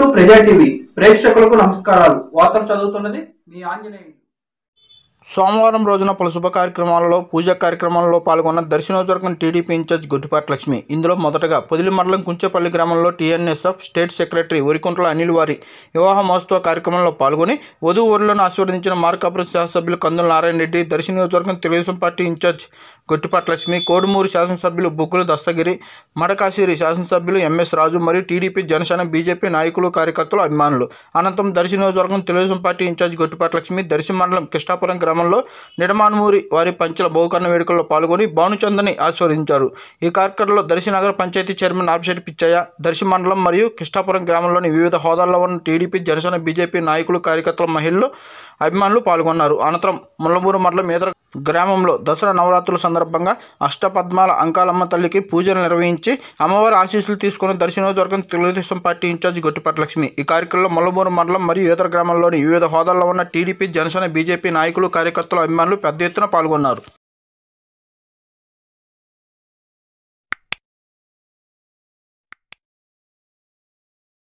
To ప్రజా TV ప్రేక్షకులకు నమస్కారాలు. వార్తలు చదువుతున్నది మీ ఆంజనేయులు. సోమవారం రోజున పలు శుభ కార్యక్రమాలలో పూజా కార్యక్రమాల్లో పాల్గొన్న దర్శి నియోజకవర్గం టీడీపీ ఇన్ఛార్జ్ గొట్టిపాటి లక్ష్మి. ఇందులో మొదటగా పొదిలి మండలం కుంచేపల్లి గ్రామంలో TNSF state secretary Varikuntla Anil వారి వివాహ మహోత్సవ కార్యక్రమంలో పాల్గొని వధూవరులను ఆశీర్వదించిన మార్కాపురం శాసనసభ్యులు కందుల నారాయణ రెడ్డి, దర్శి నియోజకవర్గం తెలుగుదేశం పార్టీ ఇన్ఛార్జ్ గొట్టిపాటి లక్ష్మి, కోడుమూరు శాసనసభ్యులు బుక్కుల దస్తగిరి, మడకాసిరి శాసనసభ్యులు ఎంఎస్ రాజు మరియు టీడీపీ, జనసేన, బీజేపీ నాయకులు, కార్యకర్తలు, అభిమానులు. అనంతరం దర్శి నియోజకవర్గం తెలుగుదేశం పార్టీ ఇన్ఛార్జ్ గొట్టిపాటి లక్ష్మి దర్శి మండలం కిష్టాపురం గ్రామంలో నిడమానుమూరి వారి పంచల బహుకరణ వేడుకల్లో పాల్గొని భానుచంద్రని ఆశీర్వదించారు. ఈ కార్యక్రమంలో దర్శి నగర పంచాయతీ చైర్మన్ ఆపిశెట్టి పిచ్చయ్య, దర్శి మండలం మరియు కిష్టాపురం గ్రామంలోని వివిధ హోదాల్లో ఉన్న టీడీపీ, జనసేన, బీజేపీ నాయకులు, కార్యకర్తలు, మహిళలు, అభిమానులు పాల్గొన్నారు. అనంతరం ముల్లమూరు మండలం ఈదర గ్రామంలో దసరా నవరాత్రుల సందర్భంగా అష్టపద్మాల అంకాలమ్మ తల్లికి పూజలు నిర్వహించి అమ్మవారి ఆశీస్సులు తీసుకుని దర్శి నియోజకవర్గం తెలుగుదేశం పార్టీ ఇన్ఛార్జ్ గొట్టిపాటి లక్ష్మి. ఈ కార్యక్రమంలో ముల్లమూరు మండలం మరియు ఈదర గ్రామంలోని వివిధ హోదాల్లో ఉన్న టీడీపీ, జనసేన, బీజేపీ నాయకులు, కార్యకర్తలు, అభిమానులు పెద్ద ఎత్తున పాల్గొన్నారు.